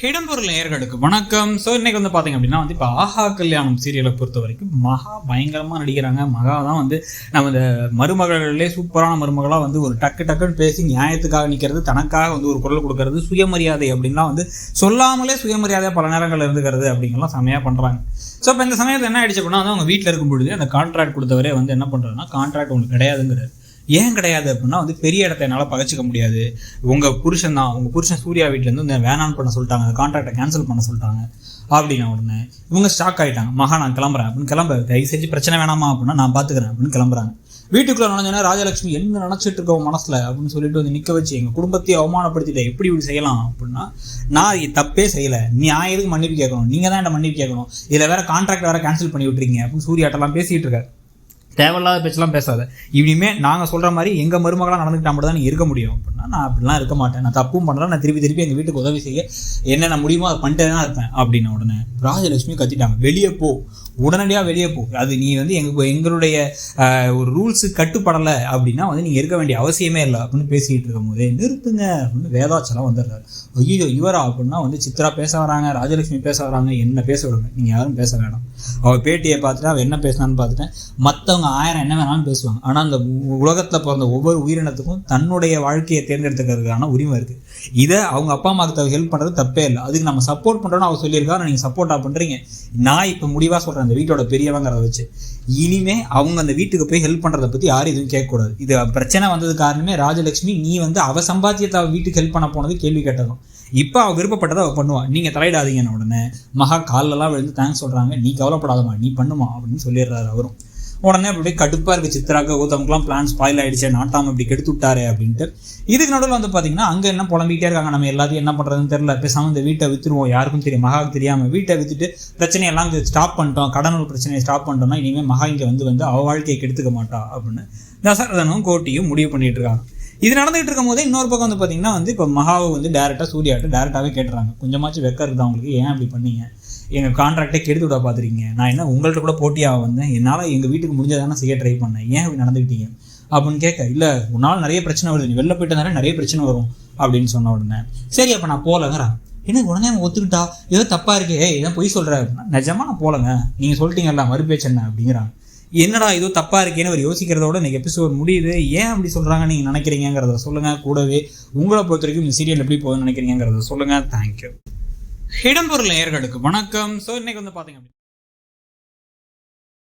இடம்பொருள் நேயர்களுக்கு வணக்கம். ஸோ இன்னைக்கு வந்து பார்த்தீங்க அப்படின்னா இப்போ ஆஹா கல்யாணம் சீரியலை பொறுத்த வரைக்கும் மகா பயங்கரமாக நடிக்கிறாங்க. மகா தான் நம்ம இந்த மருமகளிலே சூப்பரான மருமகளாக ஒரு டக்குன்னு பேசி நியாயத்துக்காக நிற்கிறது, தனக்காக ஒரு குரல் கொடுக்கறது, சுயமரியாதை அப்படின்லாம் சொல்லாமலே சுயமரியாதையாக பல நேரங்களில் இருந்துக்கிறது அப்படிங்கலாம் செமையாக பண்ணுறாங்க. ஸோ இப்போ இந்த சமயத்தில் என்ன ஆயிடுச்சு அப்படின்னா அவங்க வீட்டில் இருக்கும் பொழுது அந்த கான்ட்ராக்ட் கொடுத்தவரே என்ன பண்ணுறாருன்னா, கான்ட்ராக்ட் உங்களுக்கு கிடையாதுங்கிறாரு. ஏன் கிடையாது அப்படின்னா பெரிய இடத்த என்னால் பகச்சிக்க முடியாது, உங்கள் புருஷன் தான், உங்கள் புருஷன் சூர்யா வீட்டிலேருந்து வேணான்னு பண்ண சொல்லிட்டாங்க, கான்ட்ராக்டை கேன்சல் பண்ண சொல்லிட்டாங்க அப்படின்னா உடனே இவங்க ஸ்டாக் ஆகிட்டாங்க. மகா நான் கிளம்புறேன் அப்படின்னு கிளம்புறேன், தயவு செஞ்சு பிரச்சனை வேணாமா அப்படின்னா நான் பார்த்துக்கிறேன் அப்படின்னு கிளம்புறாங்க. வீட்டுக்குள்ளே நுழைஞ்சோன்னா ராஜலட்சுமி என்ன நினச்சிட்டு இருக்கோம் மனசில் அப்படின்னு சொல்லிட்டு நிற்க வச்சு எங்கள் குடும்பத்தையே அவமானப்படுத்திட்டேன், எப்படி இப்படி செய்யலாம் அப்படின்னா, நான் தப்பே செய்யலை, நான் எதுக்கு மன்னிப்பு கேட்கணும், நீங்கள் தான் என்ன மன்னிப்பு கேட்கணும், இதில் வேறு கான்ட்ராக்ட் வேறு கேன்சல் பண்ணி விட்டுருக்கீங்க அப்படின்னு சூர்யாட்டெல்லாம் பேசிகிட்டு இருக்காரு. தேவையில்லாத பேச்செல்லாம் பேசாத, இனிமே நாங்கள் சொல்கிற மாதிரி எங்கள் மருமகளாக நடந்துக்கிட்டா மட்டும் தான் நீங்கள் இருக்க முடியும் அப்படின்னா, நான் அப்படிலாம் இருக்க மாட்டேன், நான் தப்பும் பண்ணுறேன், நான் திருப்பி எங்கள் வீட்டுக்கு உதவி செய்ய என்னென்ன முடியுமோ அதை பண்ணிட்டே தான் இருப்பேன் அப்படின்ன உடனே ராஜலட்சுமி கத்திட்டாங்க, வெளியே போ, உடனடியாக வெளியே போ, அது நீ எங்களுடைய ஒரு ரூல்ஸு கட்டுப்படலை அப்படின்னா நீங்கள் இருக்க வேண்டிய அவசியமே இல்லை அப்படின்னு பேசிக்கிட்டு இருக்கும் போதே நிறுத்துங்க அப்படின்னு வேதாச்சலம் வந்துடுறாரு. ஐயோ இவரா அப்படின்னா சித்ரா பேச வராங்க, ராஜலட்சுமி பேச வராங்க, என்ன பேச விடுங்க, நீங்கள் யாரும் பேச வேணாம். அவள் பேட்டியை பார்த்துட்டு அவள் என்ன பேசினான்னு பார்த்துட்டேன், மற்றவங்க 1000 என்ன வேணாலும் பேசுவாங்க, ஆனால் அந்த உலகத்தில் பிறந்த ஒவ்வொரு உயிரினத்துக்கும் தன்னுடைய வாழ்க்கையை தேர்ந்தெடுத்துக்கிறதுக்கான உரிமை இருக்குது. இதை அவங்க அப்பா அம்மாவுக்கு ஹெல்ப் பண்ணுறது தப்பே இல்லை, அதுக்கு நம்ம சப்போர்ட் பண்ணுறோன்னு அவர் சொல்லியிருக்காரு, நீங்கள் சப்போர்ட்டாக பண்ணுறீங்க. நான் இப்போ முடிவாக சொல்கிறேன், அந்த வீட்டோட பெரியவங்கிறத வச்சு இனிமே அவங்க அந்த வீட்டுக்கு போய் ஹெல்ப் பண்ணுறதை பற்றி யாரும் எதுவும் கேட்கக்கூடாது. இது பிரச்சனை வந்தது காரணமே ராஜலட்சுமி, நீ அவள் சம்பாத்தியத்தை அவள் வீட்டுக்கு ஹெல்ப் பண்ண போனது கேள்வி கேட்டதும், இப்போ அவள் விருப்பப்பட்டதை அவள் பண்ணுவாள், நீங்கள் தலையிடாதீங்கன்னு உடனே மகா காலெல்லாம் விழுந்து தேங்க்ஸ் சொல்கிறாங்க. நீ கவலைப்படாதமா, நீ பண்ணுமா அப்படின்னு சொல்லிடுறாரு அவரும். உடனே அப்படி கடுப்பாக இருக்குது சித்ராக்கு, கௌதமுக்குலாம் பிளான் ஸ்பாயில் ஆகிடுச்சு, நாட்டாமல் இப்படி கெடுத்து விட்டாரு அப்படின்ட்டு. இதுக்கு நடுவில் பார்த்தீங்கன்னா அங்கே என்ன புலம்பிகிட்டே இருக்காங்க, நம்ம எல்லாத்தையும் என்ன பண்ணுறதுன்னு தெரியல, பேசாமல் இந்த வீட்டை விற்றுருவோம், யாருக்கும் தெரியும், மகாவுக்கு தெரியாமல் வீட்டை விற்றுட்டு பிரச்சனையெல்லாம் ஸ்டாப் பண்ணிட்டோம், கடனூர் பிரச்சனையை ஸ்டாப் பண்ணிட்டோம்னா இனிமேல் மகா இங்கே அவள் வாழ்க்கையை கெடுத்துக்க மாட்டா அப்படின்னு தசரதனும் கோட்டியும் முடிவு பண்ணிட்டு இருக்காங்க. இது நடந்துகிட்டு இருக்கும் போதே இன்னொரு பக்கம் பார்த்தீங்கன்னா இப்போ மகாவை டேரெக்டாக சூர்யாட்ட டேரெக்டாகவே கேட்டுறாங்க, கொஞ்சமாச்சும் வெக்க இருக்குதா உங்களுக்கு, ஏன் அப்படி பண்ணீங்க, எங்கள் கான்ட்ராக்டே கெடுத்து விட பார்த்துருக்கீங்க, நான் என்ன உங்கள்கிட்ட கூட போட்டியாக வந்தேன், என்னால் எங்கள் வீட்டுக்கு முடிஞ்சதானே செய்ய ட்ரை பண்ணேன், ஏன் இப்படி நடந்துக்கிட்டீங்க அப்படின்னு கேட்க, இல்லை உன்னால் நிறைய பிரச்சனை வருது, நீ வெளில போயிட்டனால நிறைய பிரச்சனை வரும் அப்படின்னு சொன்ன உடனே சரி அப்போ நான் போகலங்கிறான். எனக்கு உடனே அவன் ஒத்துக்கிட்டா, ஏதோ தப்பாக இருக்கே, ஏதோ பொய் சொல்கிற அப்படின்னா, நிஜமாக நான் போகலங்க, நீங்கள் சொல்லிட்டீங்கல்ல மறுபேச்சு என்ன அப்படிங்கிறாங்க. என்னடா ஏதோ தப்பாக இருக்கேன்னு அவர் யோசிக்கிறதோட இன்றைக்கி எபிசோட் முடியுது. ஏன் அப்படி சொல்கிறாங்க நீங்கள் நினைக்கிறீங்கிறத சொல்லுங்கள், கூடவே உங்களை பொறுத்த வரைக்கும் இந்த சீரியல் எப்படி போகுதுன்னு நினைக்கிறீங்கிறத சொல்லுங்கள். தேங்க்யூ. இடம்பொருள் நேயர்களுக்கு வணக்கம். ஸோ இன்னைக்கு பார்த்தீங்க